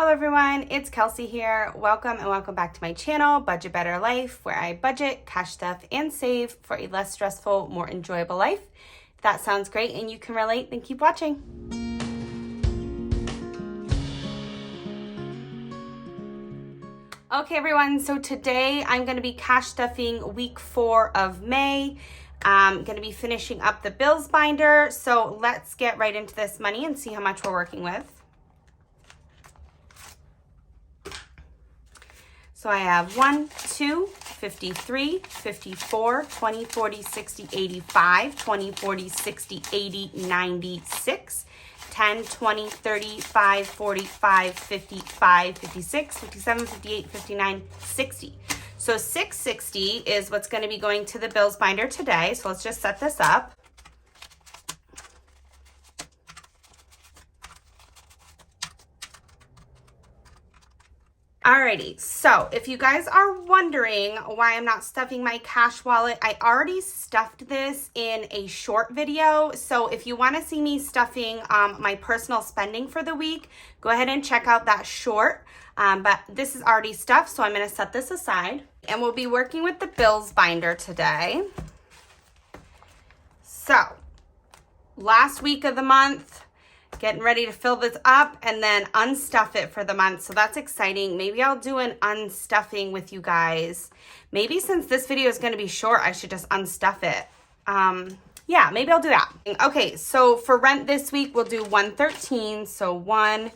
Hello everyone, it's Kelsey here. Welcome and welcome back to my channel, Budget Better Life, where I budget, cash stuff, and save for a less stressful, more enjoyable life. If that sounds great and you can relate, then keep watching. Okay everyone, so today I'm going to be cash stuffing week 4 of May. I'm going to be finishing up the bills binder, so let's get right into this money and see how much we're working with. So I have 1, 2, 53, 54, 20, 40, 60, 85, 20, 40, 60, 80, 96, 10, 20, 35, 45, 55, 56, 57, 58, 59, 60. So 660 is what's going to be going to the bills binder today. So let's just set this up. Alrighty, so if you guys are wondering why I'm not stuffing my cash wallet, I already stuffed this in a short video. So if you want to see me stuffing my personal spending for the week, go ahead and check out that short. But this is already stuffed, so I'm going to set this aside. And we'll be working with the bills binder today. So, last week of the month, getting ready to fill this up and then unstuff it for the month. So that's exciting. Maybe I'll do an unstuffing with you guys. Maybe since this video is going to be short, I should just unstuff it. Yeah, maybe I'll do that. Okay, so for rent this week, we'll do 113. So 1,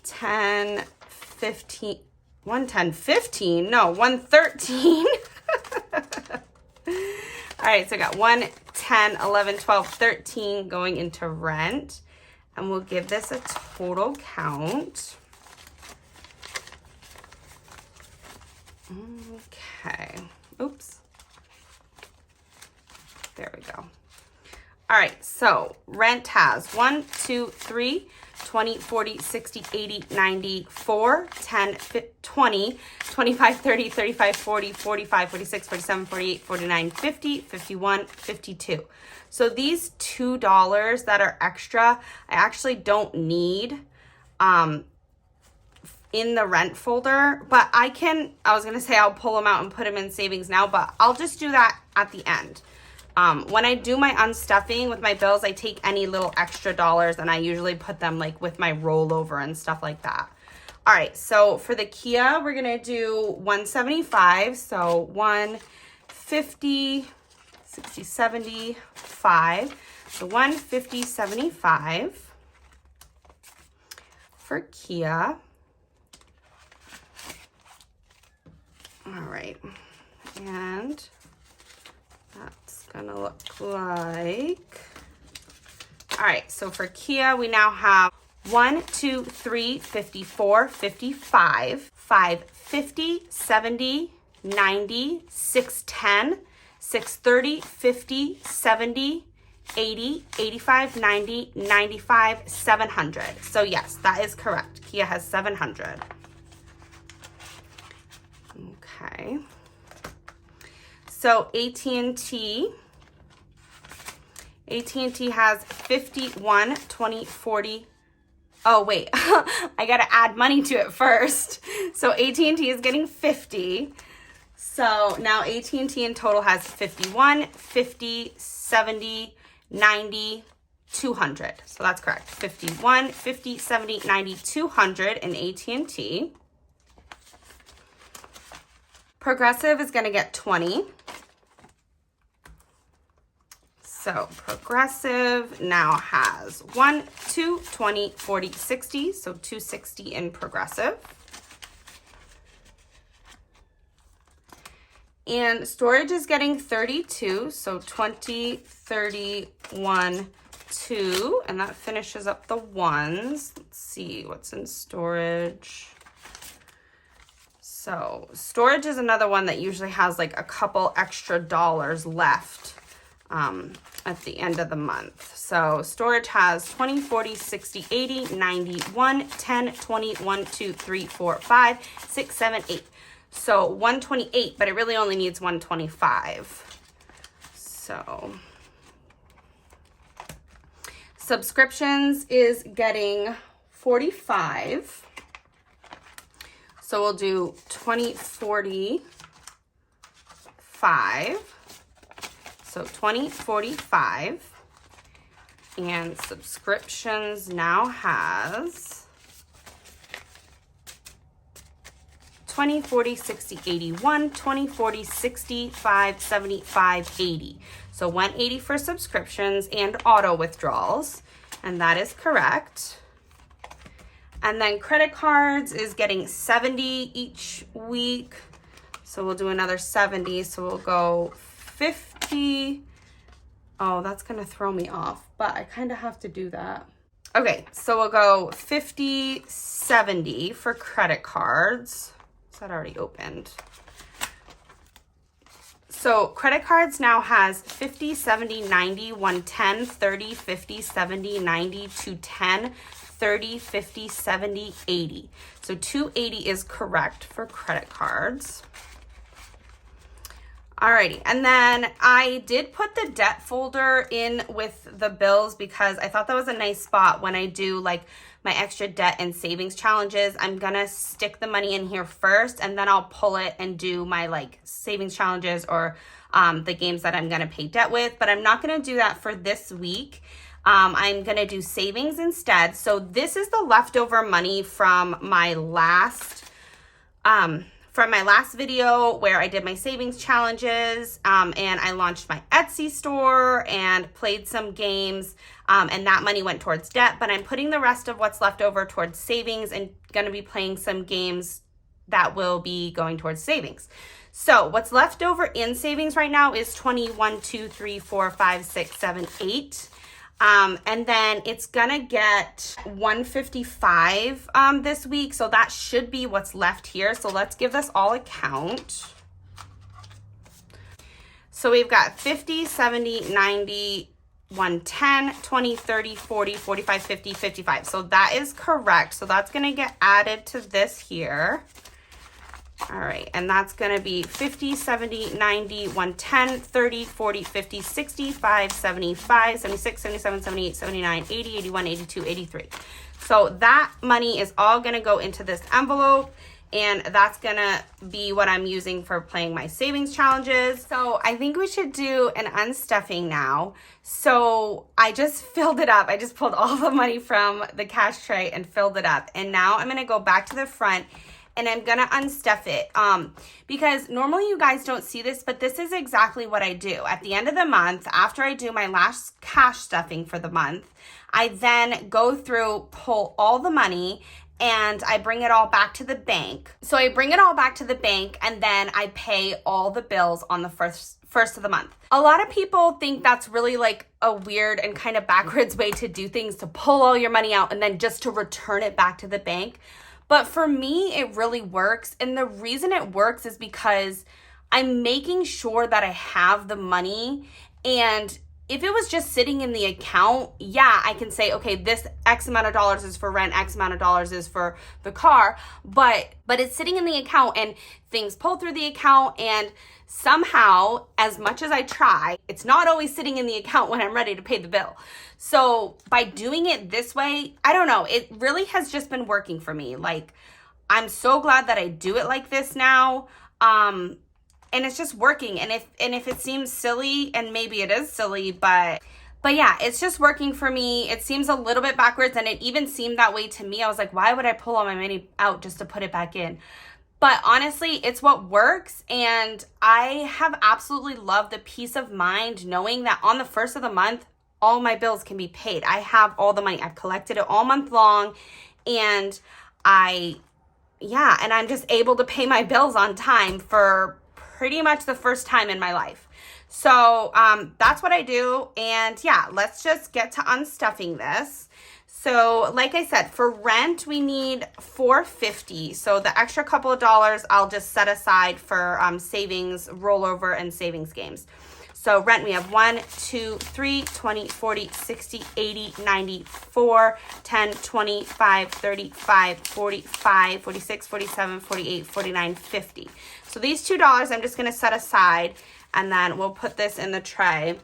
10, 15, 110, 15. No, 113. All right, so I got 1, 10, 11, 12, 13 going into rent. And we'll give this a total count. Okay. Oops. There we go. All right. So rent has 1, 2, 3, 20, 40, 60, 80, 94, 10, 20, 25, 30, 35, 40, 45, 46, 47, 48, 49, 50, 51, 52. So these $2 that are extra, I actually don't need in the rent folder, but I was going to say I'll pull them out and put them in savings now, but I'll just do that at the end. When I do my unstuffing with my bills, I take any little extra dollars and I usually put them like with my rollover and stuff like that. All right, so for the Kia, we're going to do 175. So 150, 60, 75. So 150, 75 for Kia. All right, and that's gonna look like, all right, so for Kia, we now have 1, 2, 3, 54, 55, 5, 50, 70, 90, 610, 630, 50, 70, 80, 85, 90, 95, 700. So yes, that is correct. Kia has 700. Okay. So AT&T has 51, 20, 40. Oh, wait, I got to add money to it first. So AT&T is getting 50. So now AT&T in total has 51, 50, 70, 90, 200. So that's correct. 51, 50, 70, 90, 200 in AT&T. Progressive is going to get 20. So Progressive now has 1, 2, 20, 40, 60. So 260 in Progressive. And storage is getting 32. So 20, 31, 2. And that finishes up the ones. Let's see what's in storage. So storage is another one that usually has like a couple extra dollars left at the end of the month. So storage has 20, 40, 60, 80, 90, 1, 10, 20, 1, 2, 3, 4, 5, 6, 7, 8. So 128, but it really only needs 125. So subscriptions is getting 45. So we'll do 20, 40, 5. So 20, 45. And subscriptions now has 20, 40, 60, 81, 20, 40, 65, 75, 80. So 180 for subscriptions and auto withdrawals, and that is correct. And then credit cards is getting 70 each week. So we'll do another 70. So we'll go 50. Oh, that's gonna throw me off, but I kind of have to do that. Okay, so we'll go 50, 70 for credit cards. Is that already opened? So credit cards now has 50, 70, 90, 110, 30, 50, 70, 90, 210, 30, 50, 70, 80. So 280 is correct for credit cards. Alrighty, and then I did put the debt folder in with the bills because I thought that was a nice spot when I do like my extra debt and savings challenges. I'm gonna stick the money in here first and then I'll pull it and do my like savings challenges or the games that I'm gonna pay debt with, but I'm not gonna do that for this week. I'm gonna do savings instead. So this is the leftover money from my last video where I did my savings challenges and I launched my Etsy store and played some games and that money went towards debt, but I'm putting the rest of what's left over towards savings and going to be playing some games that will be going towards savings. So what's left over in savings right now is 21, 2, 3, 4, 5, 6, 7, 8. And then it's gonna get 155 this week, so that should be what's left here. So let's give this all a count. So we've got 50, 70, 90, 110, 20, 30, 40, 45, 50, 55. So that is correct. So that's gonna get added to this here. All right, and that's gonna be 50, 70, 90, 110, 30, 40, 50, 65, 75, 76, 77, 78, 79, 80, 81, 82, 83. So that money is all gonna go into this envelope and that's gonna be what I'm using for playing my savings challenges. So I think we should do an unstuffing now. So I just filled it up. I just pulled all the money from the cash tray and filled it up. And now I'm gonna go back to the front and I'm gonna unstuff it because normally you guys don't see this, but this is exactly what I do. At the end of the month, after I do my last cash stuffing for the month, I then go through, pull all the money, and I bring it all back to the bank. So I bring it all back to the bank and then I pay all the bills on the first of the month. A lot of people think that's really like a weird and kind of backwards way to do things, to pull all your money out and then just to return it back to the bank. But for me, it really works. And the reason it works is because I'm making sure that I have the money. And if it was just sitting in the account, yeah, I can say, okay, this X amount of dollars is for rent, X amount of dollars is for the car. But it's sitting in the account and things pull through the account. And somehow, as much as I try, it's not always sitting in the account when I'm ready to pay the bill. So by doing it this way, I don't know, it really has just been working for me. Like, I'm so glad that I do it like this now. And it's just working. And if it seems silly, and maybe it is silly, but yeah, it's just working for me. It seems a little bit backwards, and it even seemed that way to me. I was like, why would I pull all my money out just to put it back in? But honestly, it's what works, and I have absolutely loved the peace of mind knowing that on the first of the month, all my bills can be paid. I have all the money. I've collected it all month long, and I'm just able to pay my bills on time for pretty much the first time in my life. So that's what I do, and yeah, let's just get to unstuffing this. So like I said, for rent, we need $450. So the extra couple of dollars I'll just set aside for savings, rollover, and savings games. So rent, we have 1, 2, 3, 20, 40, 60, 80, 90, 4, 10, 25, 35, 45, 46, 47, 48, 49, 50. So these $2 I'm just gonna set aside, and then we'll put this in the tray.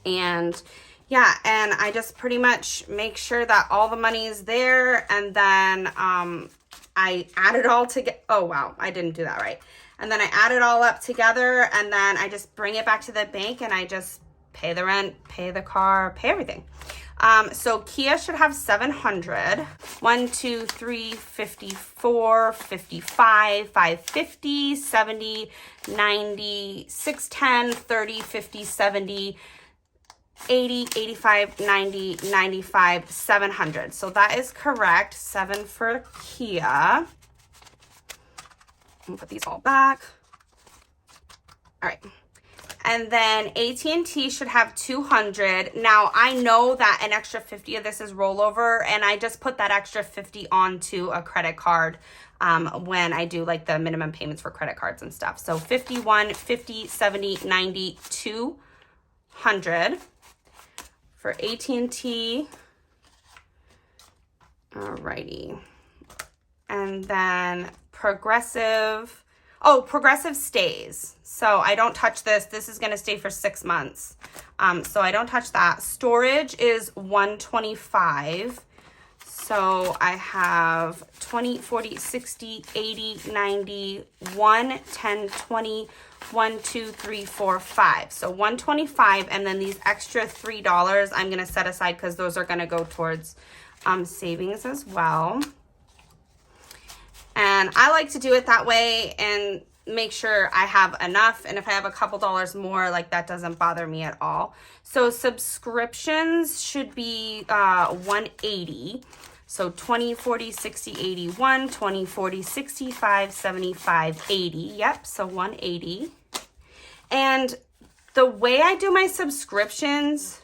And yeah, and I just pretty much make sure that all the money is there, and then I add it all together. Oh, wow, I didn't do that right. And then I add it all up together, and then I just bring it back to the bank, and I just pay the rent, pay the car, pay everything. So Kia should have 700. 1, 2, 3, 54, 55, 550, 70, 90, 610, 30, 50, 70, 80, 85, 90, 95, 700. So that is correct. 7 for Kia. Put these all back. All right. And then AT&T should have 200. Now, I know that an extra 50 of this is rollover, and I just put that extra 50 onto a credit card when I do like the minimum payments for credit cards and stuff. So 51, 50, 70, 90, 200 for AT&T. Alrighty. And then Progressive. Oh, Progressive stays. So I don't touch this. This is going to stay for 6 months. So I don't touch that. Storage is 125. So I have 20, 40, 60, 80, 90, 1, 10, 20, 1, 2, 3, 4, 5. So 125, and then these extra $3 I'm going to set aside because those are going to go towards savings as well. And I like to do it that way and make sure I have enough. And if I have a couple dollars more, like that doesn't bother me at all. So subscriptions should be 180. So 20, 40, 60, 81, 20, 40, 65, 75, 80. Yep, so 180. And the way I do my subscriptions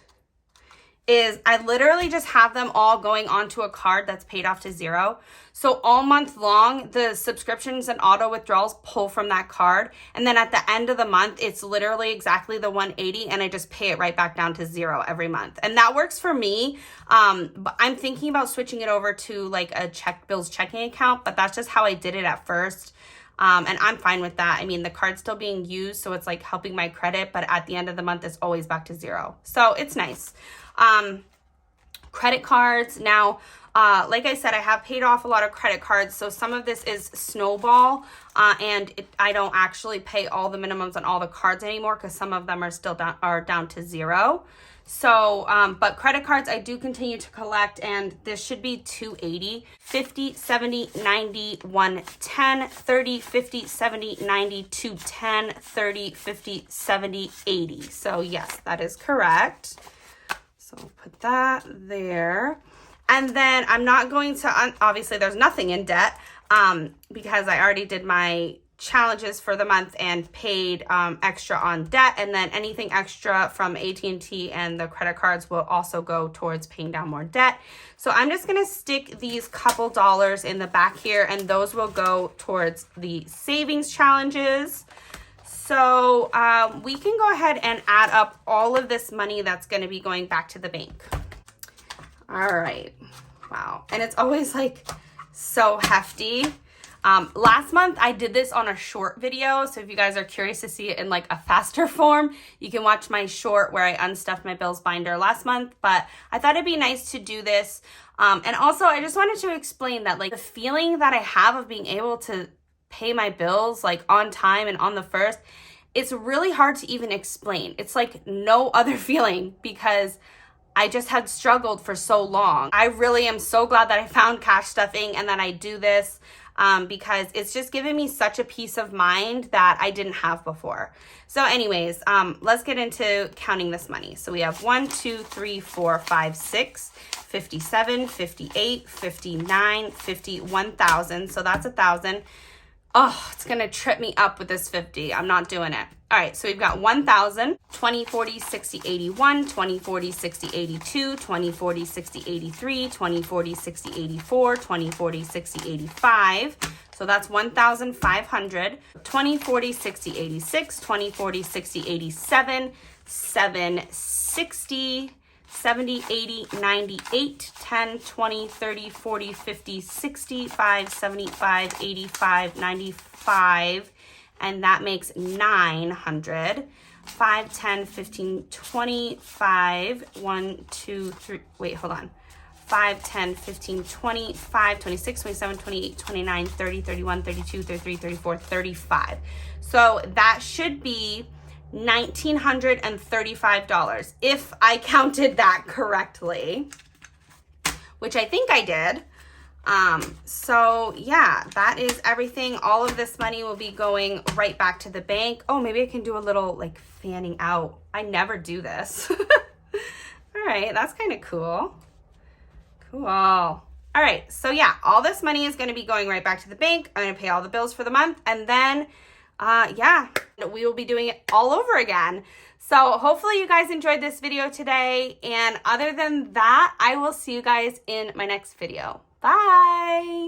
is I literally just have them all going onto a card that's paid off to 0. So all month long, the subscriptions and auto withdrawals pull from that card. And then at the end of the month, it's literally exactly the 180, and I just pay it right back down to 0 every month. And that works for me. But I'm thinking about switching it over to like a Bills checking account, but that's just how I did it at first. And I'm fine with that. I mean, the card's still being used, so it's like helping my credit, but at the end of the month, it's always back to 0. So it's nice. Credit cards. Now, like I said, I have paid off a lot of credit cards. So some of this is snowball, and I don't actually pay all the minimums on all the cards anymore because some of them are still down to 0. So, but credit cards I do continue to collect, and this should be 280, 50, 70, 90, 110, 30, 50, 70, 90, 210, 30, 50, 70, 80. So yes, that is correct. So I'll put that there. And then I'm not going to, obviously there's nothing in debt because I already did my challenges for the month and paid extra on debt. And then anything extra from AT&T and the credit cards will also go towards paying down more debt. So I'm just going to stick these couple dollars in the back here, and those will go towards the savings challenges. So we can go ahead and add up all of this money that's going to be going back to the bank. All right. Wow. And it's always like so hefty. Last month I did this on a short video. So if you guys are curious to see it in like a faster form, you can watch my short where I unstuffed my bills binder last month. But I thought it'd be nice to do this. And also I just wanted to explain that like the feeling that I have of being able to pay my bills like on time and on the first, it's really hard to even explain. It's like no other feeling because I just had struggled for so long. I really am so glad that I found cash stuffing and that I do this because it's just given me such a peace of mind that I didn't have before. So anyways, let's get into counting this money. So we have 1, 2, 3, 4, 5, 6, 57, 58, 59, 50, 1,000. So that's 1,000. Oh, it's going to trip me up with this 50. I'm not doing it. All right, so we've got 1,000, 20, 40, 60, 81, 20, 40, 60, 82, 20, 40, 60, 83, 20, 40, 60, 84, 20, 40, 60, 85. So that's 1,500, 20, 40, 60, 86, 20, 40, 60, 87, 760, 70, 80, 98, 10, 20, 30, 40, 50, 65, 75, 85, 95, and that makes 900. 5, 10, 15, 25, 1, 2, 3, wait, hold on. 5, 10, 15, 25, 26, 27, 28, 29, 30, 31, 32, 33, 34, 35. So that should be $1,935 if I counted that correctly, which I think I did. So yeah, that is everything. All of this money will be going right back to the bank. Oh, maybe I can do a little like fanning out. I never do this. All right, that's kind of cool. Cool. All right, so yeah, all this money is going to be going right back to the bank. I'm going to pay all the bills for the month, and then yeah, we will be doing it all over again. So hopefully you guys enjoyed this video today, and other than that, I will see you guys in my next video. Bye.